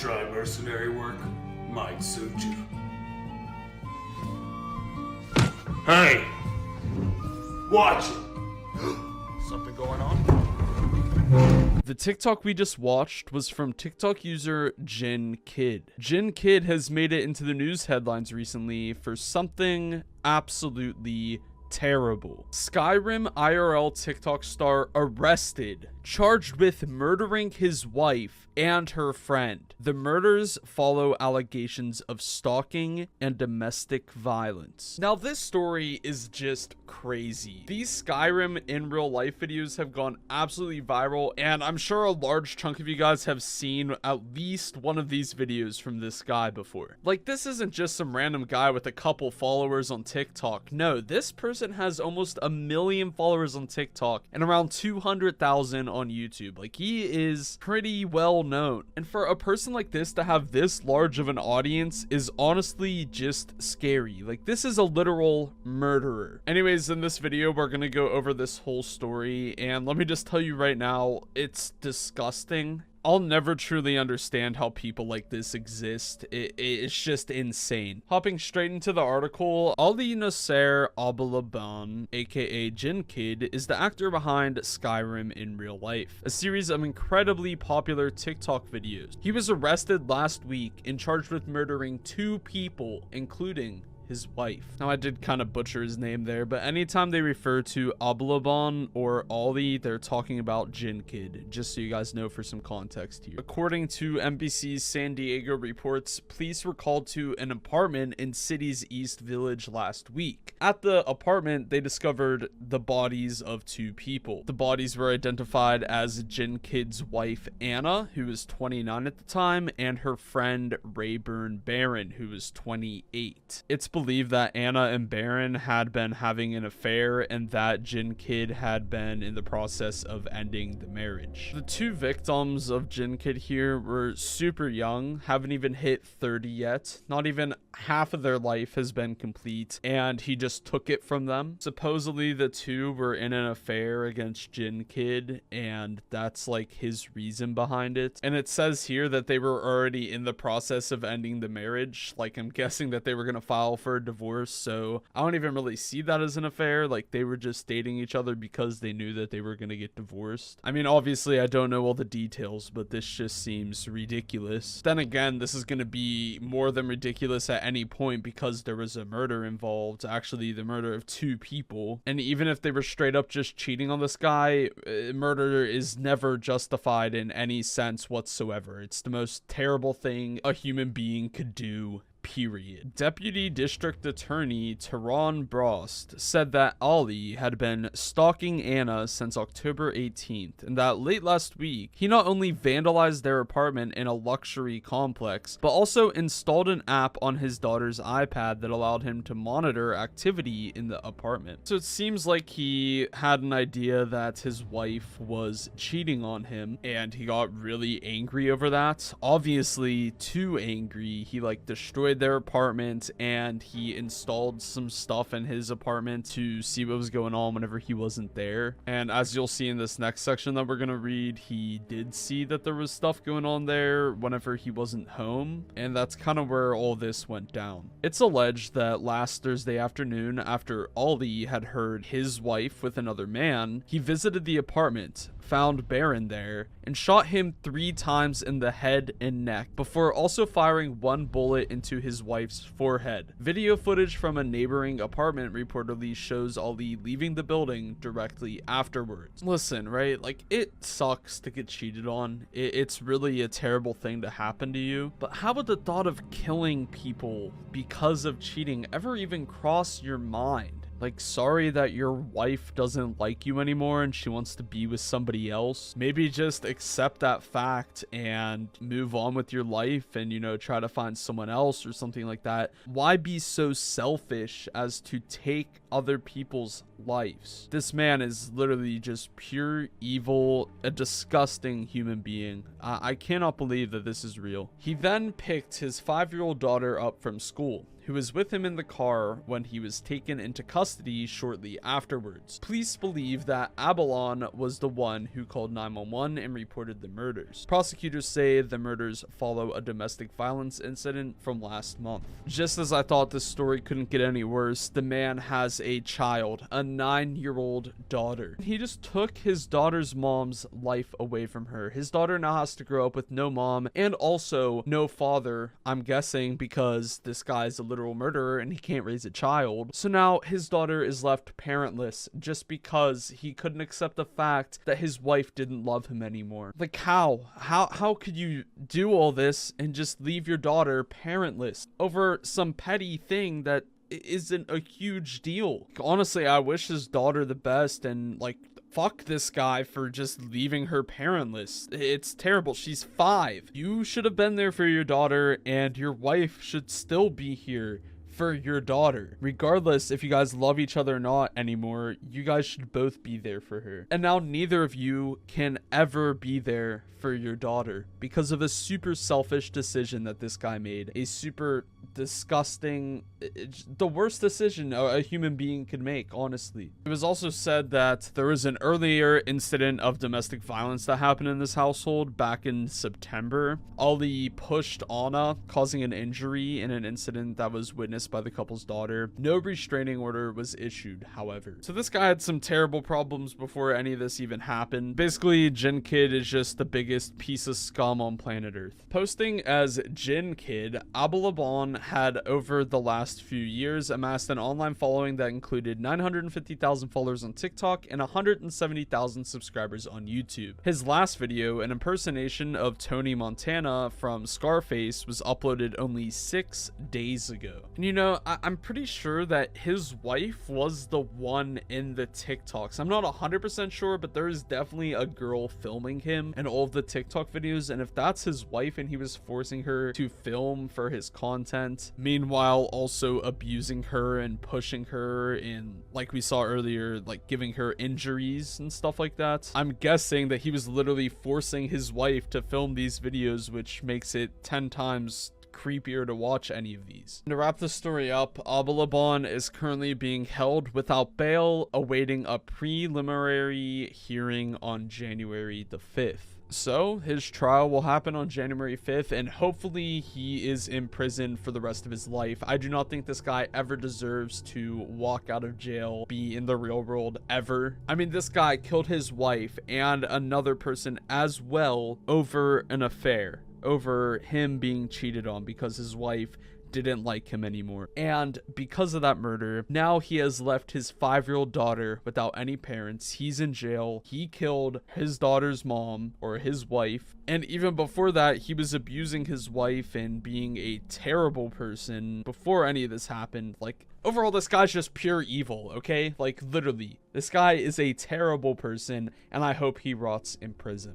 try mercenary work? Might suit you. Hey! Watch it! Something going on? The TikTok we just watched was from TikTok user Jin Kid. Jin Kid has made it into the news headlines recently for something absolutely terrible. Skyrim IRL TikTok star arrested, charged with murdering his wife and her friend. The murders follow allegations of stalking and domestic violence. Now, this story is just crazy. These Skyrim in real life videos have gone absolutely viral, and I'm sure a large chunk of you guys have seen at least one of these videos from this guy before. Like, this isn't just some random guy with a couple followers on TikTok. No, this person has almost 1 million followers on TikTok and around 200,000 on YouTube. Like, he is pretty well known, and for a person like this to have this large of an audience is honestly just scary. Like, this is a literal murderer. Anyways, in this video we're gonna go over this whole story, and let me just tell you right now, it's disgusting. I'll never truly understand how people like this exist. It's just insane. Hopping straight into the article, Ali Nasser Abulaban, aka Jin Kid, is the actor behind Skyrim in real life, a series of incredibly popular TikTok videos. He was arrested last week and charged with murdering 2 people, including his wife. Now, I did kind of butcher his name there, but anytime they refer to Abulaban or Ollie, they're talking about Jin Kid, just so you guys know for some context here. According to NBC's San Diego reports, police were called to an apartment in city's East Village last week. At the apartment, they discovered the bodies of 2 people. The bodies were identified as Jin Kid's wife, Anna, who was 29 at the time, and her friend, Rayburn Barron, who was 28. It's believed that Anna and Baron had been having an affair and that Jin Kid had been in the process of ending the marriage. The 2 victims of Jin Kid here were super young, haven't even hit 30 yet. Not even half of their life has been complete, and he just took it from them. Supposedly the 2 were in an affair against Jin Kid, and that's like his reason behind it. And it says here that they were already in the process of ending the marriage. Like, I'm guessing that they were gonna file for a divorce, so I don't even really see that as an affair. Like, they were just dating each other because they knew that they were gonna get divorced. I mean, obviously I don't know all the details, but this just seems ridiculous. Then again, this is gonna be more than ridiculous at any point because there was a murder involved, actually the murder of 2 people. And even if they were straight up just cheating on this guy, murder is never justified in any sense whatsoever. It's the most terrible thing a human being could do, period. Deputy District Attorney Tehran Brost said that Ali had been stalking Anna since October 18th, and that late last week, he not only vandalized their apartment in a luxury complex, but also installed an app on his daughter's iPad that allowed him to monitor activity in the apartment. So it seems like he had an idea that his wife was cheating on him, and he got really angry over that. Obviously, too angry. He like destroyed their apartment, and he installed some stuff in his apartment to see what was going on whenever he wasn't there. And as you'll see in this next section that we're gonna read, he did see that there was stuff going on there whenever he wasn't home, and that's kind of where all this went down. It's alleged that last Thursday afternoon, after Ali had heard his wife with another man, he visited the apartment, found Baron there, and shot him 3 times in the head and neck before also firing 1 bullet into his wife's forehead. Video footage from a neighboring apartment reportedly shows Ali leaving the building directly afterwards. Listen, right? Like, it sucks to get cheated on. It's really a terrible thing to happen to you. But how would the thought of killing people because of cheating ever even cross your mind? Like, sorry that your wife doesn't like you anymore and she wants to be with somebody else. Maybe just accept that fact and move on with your life and, you know, try to find someone else or something like that. Why be so selfish as to take other people's lives? This man is literally just pure evil, a disgusting human being. I cannot believe that this is real. He then picked his 5-year-old daughter up from school. who was with him in the car when he was taken into custody shortly afterwards. Police believe that Abalon was the one who called 911 and reported the murders. Prosecutors say the murders follow a domestic violence incident from last month. Just as I thought this story couldn't get any worse, the man has a child, a 9-year-old daughter. He just took his daughter's mom's life away from her. His daughter now has to grow up with no mom and also no father, I'm guessing because this guy's a literal murderer and he can't raise a child. So now his daughter is left parentless just because he couldn't accept the fact that his wife didn't love him anymore. Like how could you do all this and just leave your daughter parentless over some petty thing that isn't a huge deal? Honestly, I wish his daughter the best, and like, fuck this guy for just leaving her parentless. It's terrible. She's 5. You should have been there for your daughter, and your wife should still be here for your daughter. Regardless if you guys love each other or not anymore, you guys should both be there for her. And now neither of you can ever be there for your daughter because of a super selfish decision that this guy made. A super disgusting, the worst decision a human being could make, honestly. It was also said that there was an earlier incident of domestic violence that happened in this household back in September. Ali pushed Anna, causing an injury in an incident that was witnessed by the couple's daughter. No restraining order was issued, however. So this guy had some terrible problems before any of this even happened. Basically, Jin Kid is just the biggest piece of scum on planet Earth. Posting as Jin Kid, Abalabon had over the last few years amassed an online following that included 950,000 followers on TikTok and 170,000 subscribers on YouTube. His last video, an impersonation of Tony Montana from Scarface, was uploaded only 6 days ago. And you know, I'm pretty sure that his wife was the one in the TikToks. I'm not 100% sure, but there is definitely a girl filming him in all of the TikTok videos, and if that's his wife and he was forcing her to film for his content, meanwhile also abusing her and pushing her and, like we saw earlier, like giving her injuries and stuff like that, I'm guessing that he was literally forcing his wife to film these videos, which makes it 10 times creepier to watch any of these. To wrap this story up, Abalabon is currently being held without bail, awaiting a preliminary hearing on January the 5th. So his trial will happen on January 5th, and hopefully he is in prison for the rest of his life. I do not think this guy ever deserves to walk out of jail, be in the real world ever. I mean, this guy killed his wife and another person as well over an affair, over him being cheated on because his wife didn't like him anymore. And because of that murder, now he has left his 5-year-old daughter without any parents. He's in jail. He killed his daughter's mom, or his wife. And even before that, he was abusing his wife and being a terrible person before any of this happened. Like, overall, this guy's just pure evil, okay? Like, literally. This guy is a terrible person, and I hope he rots in prison.